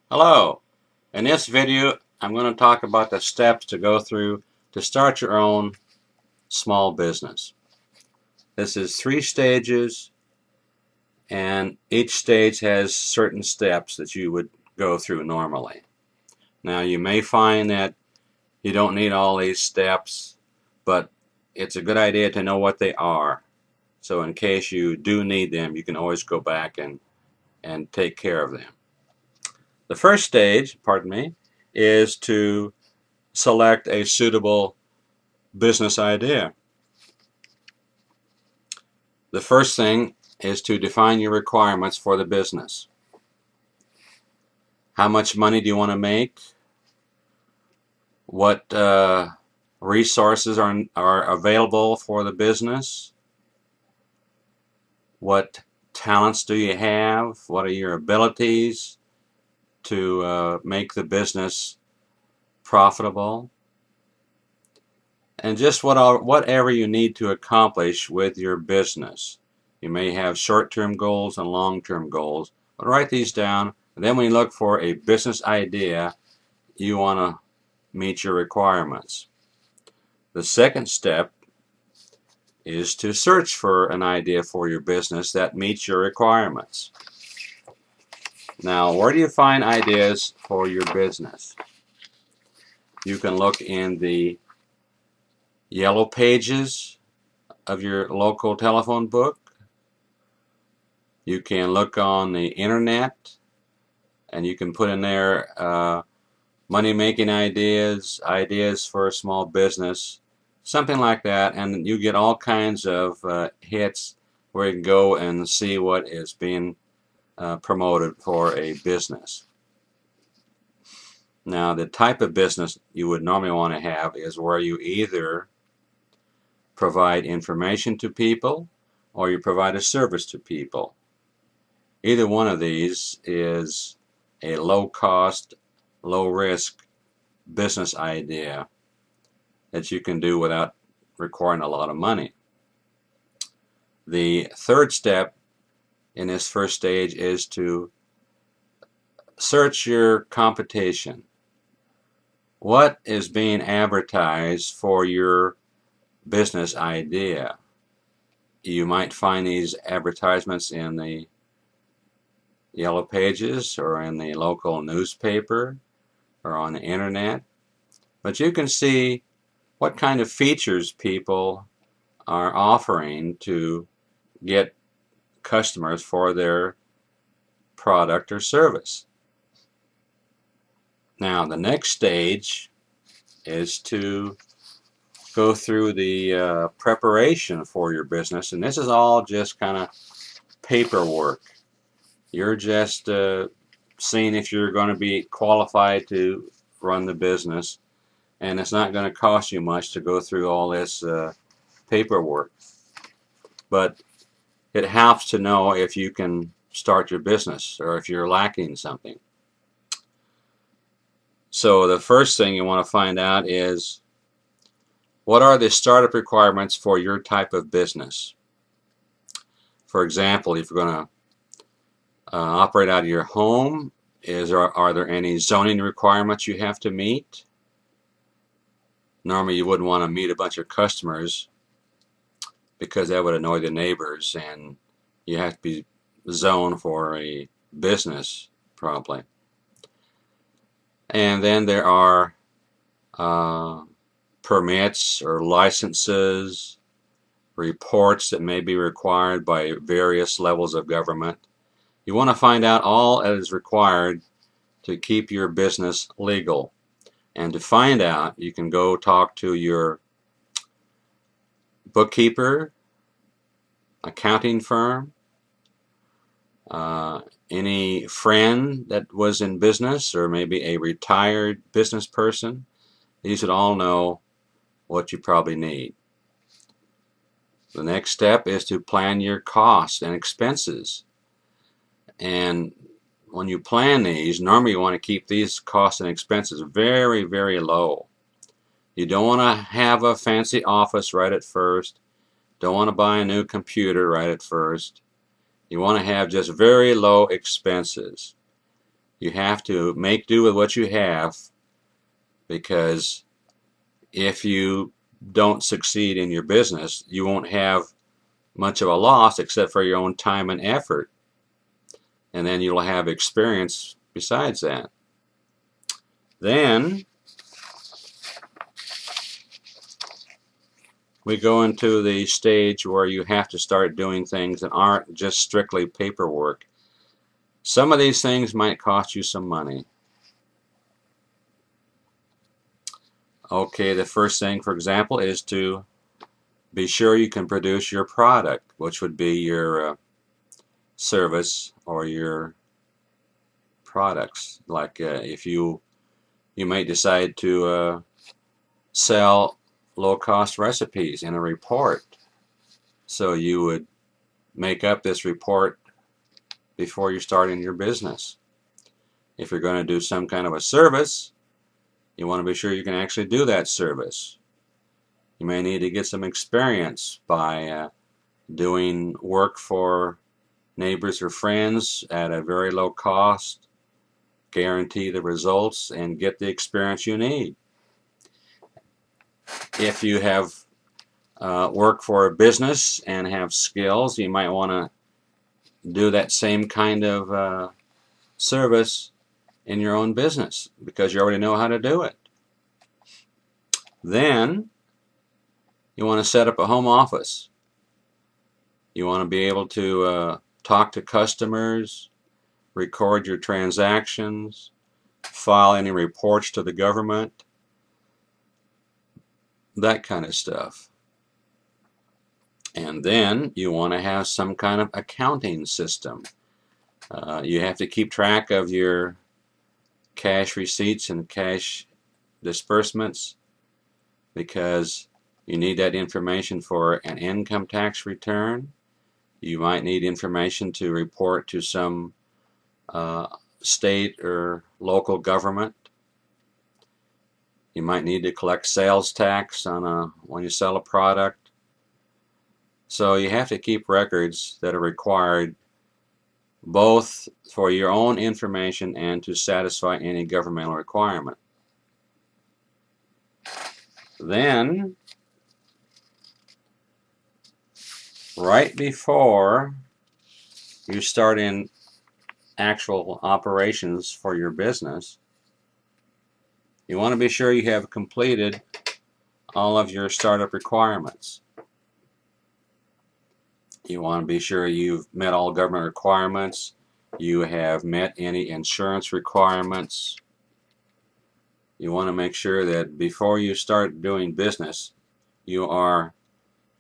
Hello. In this video, I'm going to talk about the steps to go through to start your own small business. This is 3 stages, and each stage has certain steps that you would go through normally. Now, you may find that you don't need all these steps, but it's a good idea to know what they are. So in case you do need them, you can always go back and take care of them. The first stage, is to select a suitable business idea. The first thing is to define your requirements for the business. How much money do you want to make? What resources are available for the business? What talents do you have? What are your abilities to make the business profitable? And just whatever you need to accomplish with your business. You may have short-term goals and long-term goals, but write these down. And then when you look for a business idea, you want to meet your requirements. The second step is to search for an idea for your business that meets your requirements. Now, where do you find ideas for your business? You can look in the yellow pages of your local telephone book. You can look on the internet, and you can put in there money-making ideas, ideas for a small business, something like that, and you get all kinds of hits where you can go and see what is being promoted for a business. Now, the type of business you would normally want to have is where you either provide information to people or you provide a service to people. Either one of these is a low-cost, low-risk business idea that you can do without requiring a lot of money. The third step in this first stage is to search your competition. What is being advertised for your business idea? You might find these advertisements in the yellow pages or in the local newspaper or on the internet, but you can see what kind of features people are offering to get customers for their product or service. Now, the next stage is to go through the preparation for your business, and this is all just kind of paperwork. You're just seeing if you're going to be qualified to run the business, and it's not going to cost you much to go through all this paperwork. But it helps to know if you can start your business or if you're lacking something. So the first thing you want to find out is, what are the startup requirements for your type of business? For example, if you're going to operate out of your home, are there any zoning requirements you have to meet? Normally you wouldn't want to meet a bunch of customers because that would annoy the neighbors, and you have to be zoned for a business probably. And then there are permits or licenses, reports that may be required by various levels of government. You want to find out all that is required to keep your business legal. And to find out, you can go talk to your bookkeeper, accounting firm, any friend that was in business, or maybe a retired business person. These would all know what you probably need. The next step is to plan your costs and expenses. And when you plan these, normally you want to keep these costs and expenses very, very low. You don't want to have a fancy office right at first. Don't want to buy a new computer right at first. You want to have just very low expenses. You have to make do with what you have, because if you don't succeed in your business, you won't have much of a loss except for your own time and effort. And then you'll have experience besides that. Then we go into the stage where you have to start doing things that aren't just strictly paperwork. Some of these things might cost you some money. Okay, the first thing, for example, is to be sure you can produce your product, which would be your service or your products. Like if you might decide to sell low-cost recipes in a report, so you would make up this report before you start in your business. If you're going to do some kind of a service, you want to be sure you can actually do that service. You may need to get some experience by doing work for neighbors or friends at a very low cost, guarantee the results, and get the experience you need. If you have worked for a business and have skills, you might want to do that same kind of service in your own business because you already know how to do it. Then you want to set up a home office. You want to be able to talk to customers, record your transactions, file any reports to the government, that kind of stuff. And then you want to have some kind of accounting system. You have to keep track of your cash receipts and cash disbursements because you need that information for an income tax return. You might need information to report to some state or local government. You might need to collect sales tax on when you sell a product. So you have to keep records that are required both for your own information and to satisfy any governmental requirement. Then, right before you start in actual operations for your business, you want to be sure you have completed all of your startup requirements. You want to be sure you've met all government requirements. You have met any insurance requirements. You want to make sure that before you start doing business, you are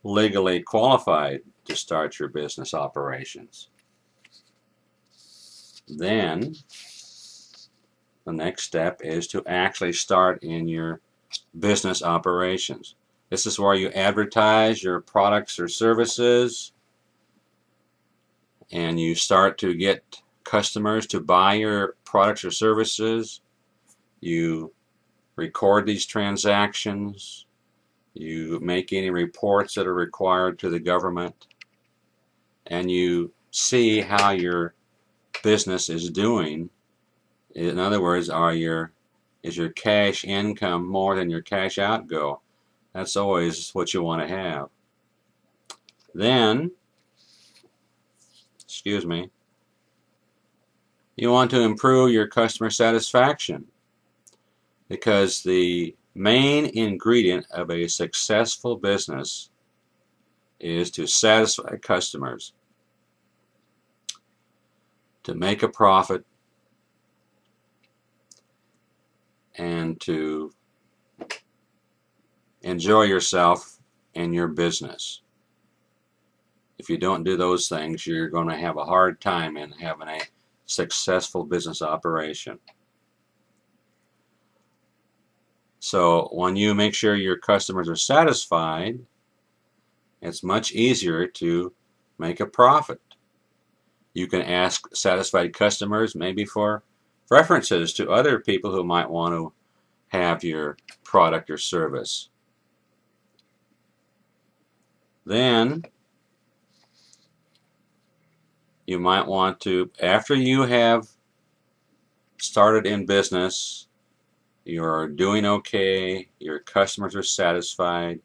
legally qualified to start your business operations. Then, the next step is to actually start in your business operations. This is where you advertise your products or services, and you start to get customers to buy your products or services. You record these transactions. You make any reports that are required to the government, and you see how your business is doing. In other words, is your cash income more than your cash outgo? That's always what you want to have. Then, you want to improve your customer satisfaction, because the main ingredient of a successful business is to satisfy customers, to make a profit, and to enjoy yourself in your business. If you don't do those things, you're going to have a hard time in having a successful business operation. So when you make sure your customers are satisfied, it's much easier to make a profit. You can ask satisfied customers maybe for references to other people who might want to have your product or service. Then you might want to, after you have started in business, you're doing okay, your customers are satisfied,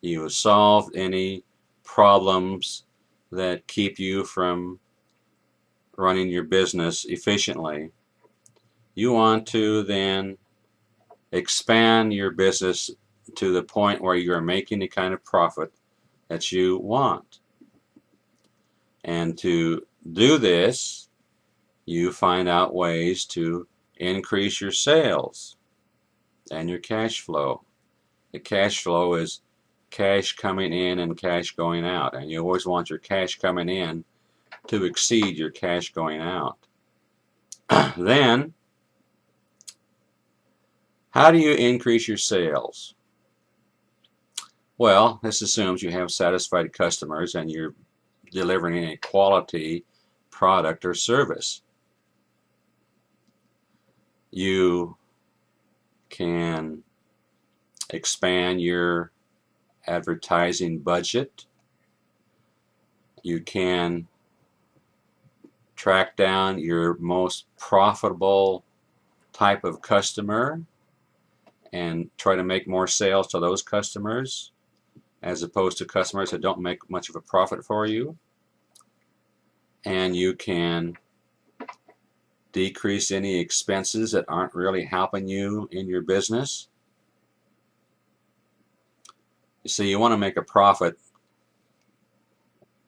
you have solved any problems that keep you from running your business efficiently. You want to then expand your business to the point where you are making the kind of profit that you want. And to do this, you find out ways to increase your sales and your cash flow. The cash flow is cash coming in and cash going out, and you always want your cash coming in to exceed your cash going out. Then, how do you increase your sales? Well, this assumes you have satisfied customers and you're delivering a quality product or service. You can expand your advertising budget. You can track down your most profitable type of customer and try to make more sales to those customers as opposed to customers that don't make much of a profit for you. And you can decrease any expenses that aren't really helping you in your business. You see, you want to make a profit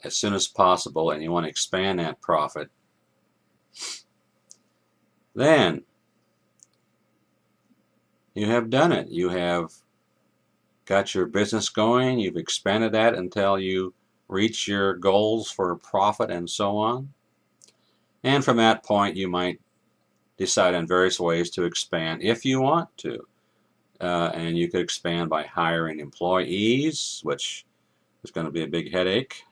as soon as possible, and you want to expand that profit. Then you have done it. You have got your business going. You've expanded that until you reach your goals for profit and so on. And from that point, you might decide on various ways to expand if you want to. And you could expand by hiring employees, which is going to be a big headache.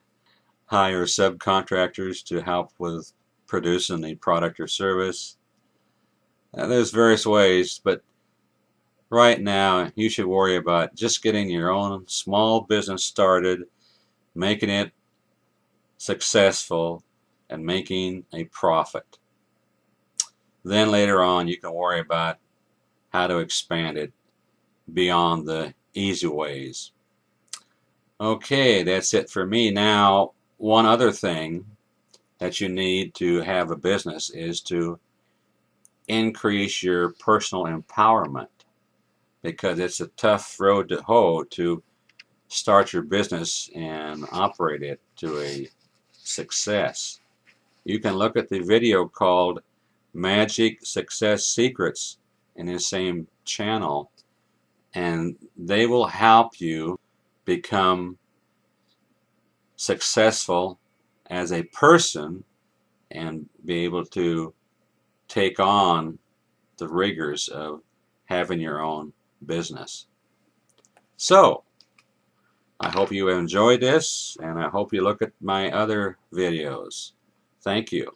Hire subcontractors to help with producing the product or service. There's various ways, but right now you should worry about just getting your own small business started, making it successful, and making a profit. Then later on you can worry about how to expand it beyond the easy ways. Okay, that's it for me. Now, one other thing that you need to have a business is to increase your personal empowerment, because it's a tough road to hoe to start your business and operate it to a success. You can look at the video called Magic Success Secrets in the same channel, and they will help you become successful as a person and be able to take on the rigors of having your own business. So, I hope you enjoyed this, and I hope you look at my other videos. Thank you.